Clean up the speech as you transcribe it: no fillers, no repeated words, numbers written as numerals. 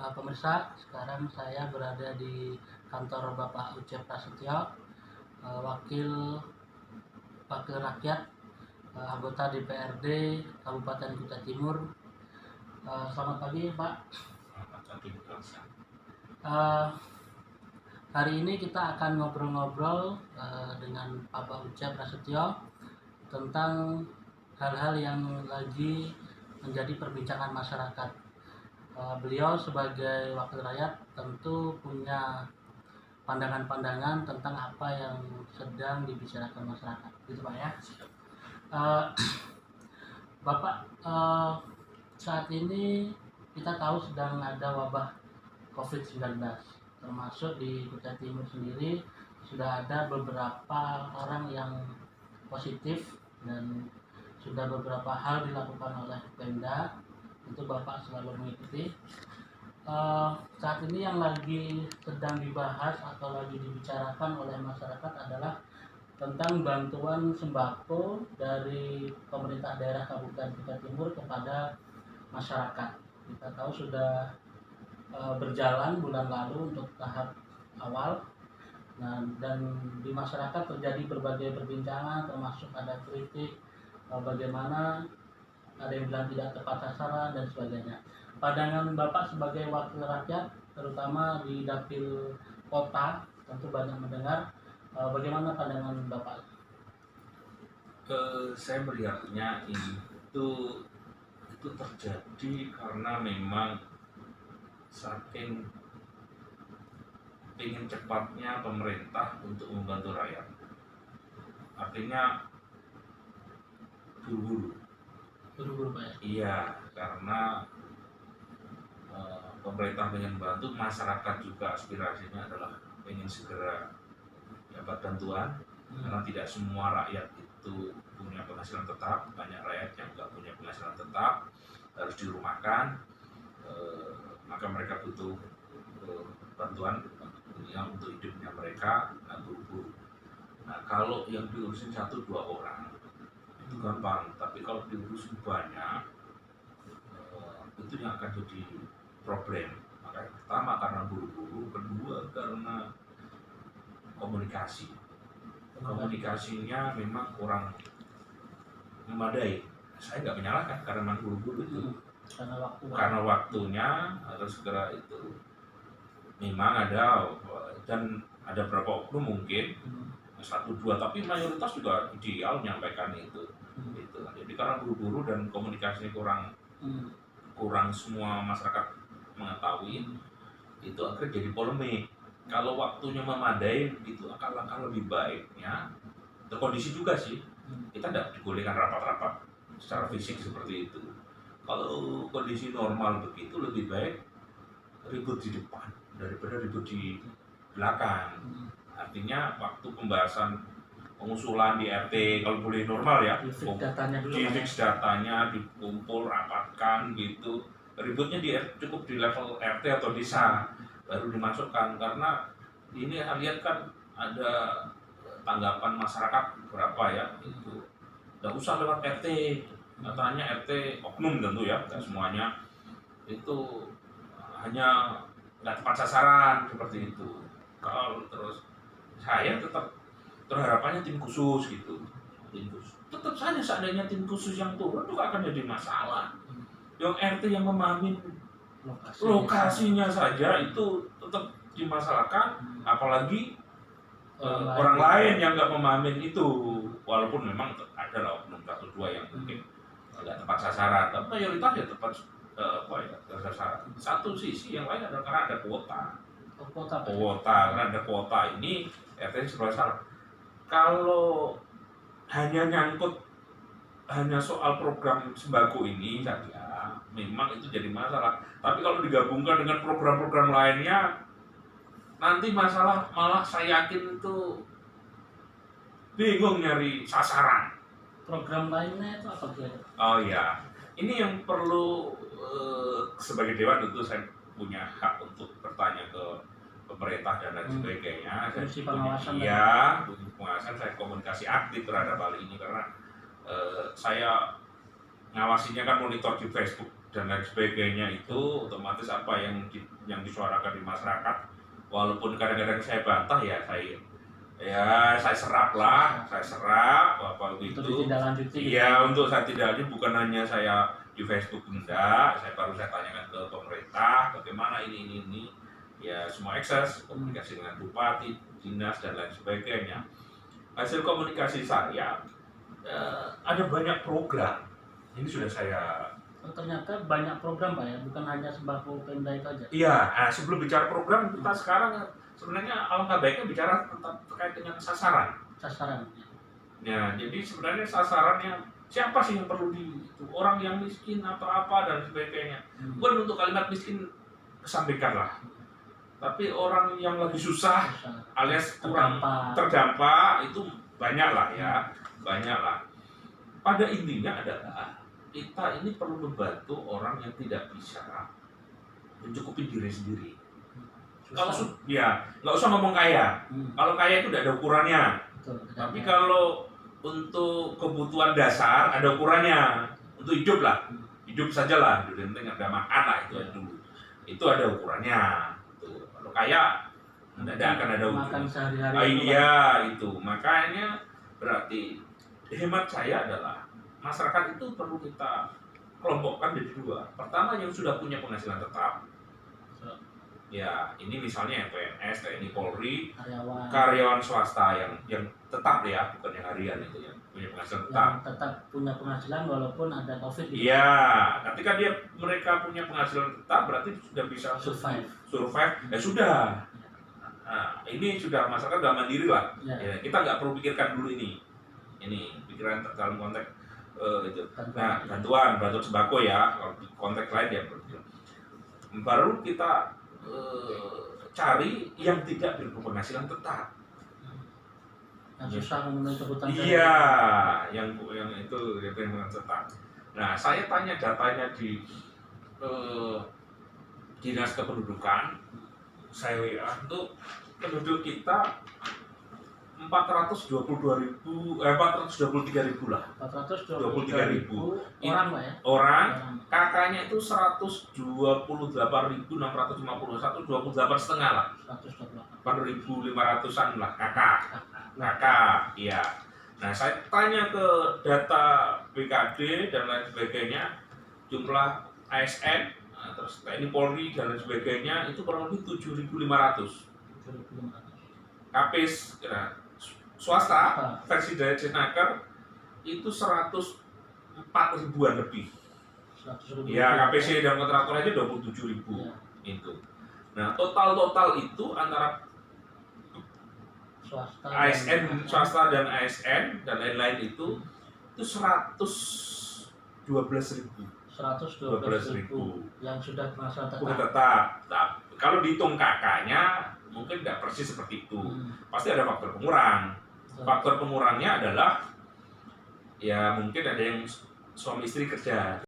Pemirsa, sekarang saya berada di kantor Bapak Ucep Prasetyo, Wakil Wakil Rakyat, anggota DPRD Kabupaten Kutai Timur. Selamat pagi, Pak. Hari ini kita akan ngobrol-ngobrol dengan Bapak Ucep Prasetyo tentang hal-hal yang lagi menjadi perbincangan masyarakat. Beliau sebagai wakil rakyat tentu punya pandangan-pandangan tentang apa yang sedang dibicarakan masyarakat, gitu Pak ya. Bapak, saat ini kita tahu sedang ada wabah COVID-19, termasuk di Kutai Timur sendiri sudah ada beberapa orang yang positif dan sudah beberapa hal dilakukan oleh Pemda. Itu Bapak selalu mengikuti. Saat ini yang lagi sedang dibahas atau lagi dibicarakan oleh masyarakat adalah tentang bantuan sembako dari pemerintah daerah Kabupaten Kutai Timur kepada masyarakat. Kita tahu sudah berjalan bulan lalu untuk tahap awal. Nah, dan di masyarakat terjadi berbagai perbincangan, termasuk ada kritik bagaimana ada yang bilang tidak tepat sasaran dan sebagainya. Pandangan Bapak sebagai wakil rakyat, terutama di dapil kota, tentu banyak mendengar. Bagaimana pandangan Bapak? Saya melihatnya itu terjadi karena memang saking ingin cepatnya pemerintah untuk membantu rakyat. Artinya buru-buru Pak ya? Iya, karena pemerintah ingin bantu, masyarakat juga aspirasinya adalah ingin segera dapat bantuan. Karena tidak semua rakyat itu punya penghasilan tetap, banyak rakyat yang nggak punya penghasilan tetap, harus dirumahkan, maka mereka butuh bantuan ya, untuk hidupnya mereka, buru-buru. Nah, kalau yang diurusin 1-2 orang itu gampang, tapi kalau diurusin banyak, itu yang akan jadi problem. Maka pertama karena buru-buru, kedua karena komunikasinya memang kurang memadai. Saya nggak menyalahkan karena memang buru-buru itu, karena waktunya harus segera itu. Memang ada beberapa oknum mungkin 1-2, tapi mayoritas juga ideal menyampaikan itu. Gitu. Jadi karena buru-buru dan komunikasinya kurang semua masyarakat mengetahui, itu akhirnya jadi polemik. Kalau waktunya memadai itu akan lebih baiknya terkondisi juga sih, kita tidak dibolehkan rapat-rapat secara fisik seperti itu. Kalau kondisi normal begitu, lebih baik ribut di depan daripada ribut di belakang. Artinya waktu pembahasan pengusulan di RT kalau boleh normal ya, di fix datanya, dikumpul, rapatkan gitu. Ributnya cukup di level RT atau desa baru dimasukkan, karena ini saya lihat kan ada tanggapan masyarakat berapa ya, itu nggak usah lewat RT, katanya RT oknum tentu ya, dan semuanya itu hanya nggak tepat sasaran seperti itu. Kalau terus saya tetap terharapannya tim khusus gitu, tetap saja seandainya tim khusus yang turun juga akan jadi masalah. Yang RT yang memahami lokasinya saja itu tetap dimasalahkan, apalagi orang lain yang nggak memahami itu, walaupun memang ada lah oknum 1-2 yang mungkin nggak tepat sasaran, tapi mayoritas ya tepat sasaran. Satu sisi yang lain adalah karena ada kuota, karena ada kuota ini RT serba salah. Kalau hanya nyangkut hanya soal program sembako ini saja, memang itu jadi masalah. Tapi kalau digabungkan dengan program-program lainnya, nanti masalah malah saya yakin itu bingung nyari sasaran. Program lainnya itu apa sih? Oh ya, ini yang perlu sebagai dewan tentu saya punya hak untuk bertanya ke pemerintah dan lain sebagainya. Fungsi pengawasan. Iya, fungsi pengawasan, saya komunikasi aktif terhadap hal ini karena saya ngawasinya kan monitor di Facebook. dan lain sebagainya itu otomatis apa yang disuarakan di masyarakat, walaupun kadang-kadang saya bantah ya saya serap apa Untuk itu. ditindaklanjuti. Iya, untuk saya tidak lanjut, bukan hanya saya di Facebook enggak, saya tanyakan ke pemerintah bagaimana ini. Ya semua akses komunikasi dengan bupati, dinas dan lain sebagainya. Hasil komunikasi saya ada banyak program. Ini sudah saya. Ternyata banyak program Pak ya, bukan hanya sembako Pemda itu aja. Iya, sebelum bicara program kita sekarang sebenarnya alangkah baiknya bicara tentang terkait dengan sasaran. Ya, jadi sebenarnya sasarannya siapa sih yang perlu orang yang miskin atau apa dan sebagainya. Bukan untuk kalimat miskin kesampaikan lah. Tapi orang yang lagi susah alias kurang terdampak itu banyak lah ya, banyak lah. Pada intinya adalah kita ini perlu membantu orang yang tidak bisa mencukupi diri sendiri. Kalau ya nggak usah ngomong kaya. Kalau kaya itu tidak ada ukurannya. Tapi kalau untuk kebutuhan dasar ada ukurannya. Untuk hidup lah, hidup sajalah, hidup penting ada makan lah itu dulu. Itu ada ukurannya. Tuh. Kalau kaya tidak akan ada ukurannya. Iya itu. Makanya berarti hemat saya adalah masyarakat itu perlu kita kelompokkan jadi dua. Pertama yang sudah punya penghasilan tetap. Ya, ini misalnya PNS, TNI, Polri, karyawan swasta yang tetap ya, bukan yang harian itu ya, punya penghasilan tetap. Yang tetap punya penghasilan walaupun ada COVID. Iya, ketika mereka punya penghasilan tetap berarti sudah bisa survive. Ya sudah. Nah, ini sudah masyarakat sudah mandiri lah. Ya, kita nggak perlu pikirkan dulu ini. Ini pikiran dalam konteks itu. Nah, bantuan sembako ya, kalau di konteks lain ya baru kita cari yang tidak berpenghasilan tetap. Yang susah memenuhi kebutuhan. Iya, yang itu yang tetap. Nah, saya tanya datanya di dinas kependudukan, saya itu penduduk kita 423.000 lah. 423.000 orang Pak ya. Orang, kakaknya itu 128.650, 128,5 lah. 4.500-an lah kakak, iya. Nah, saya tanya ke data BKD dan lain sebagainya, jumlah ASN, terus TNI Polri dan lain sebagainya itu kurang lebih 7.500. KPs swasta versi dari Cinaker itu 104.000-an lebih. Ya, KPC dan kontraktor aja 27.000 itu. Nah, total itu antara swasta dan ASN dan lain-lain itu 112.000. 112.000 yang sudah penghasilan tetap. Kalau dihitung kakaknya mungkin tidak persis seperti itu. Pasti ada faktor pengurang. Faktor pengurangnya adalah ya mungkin ada yang suami istri kerja.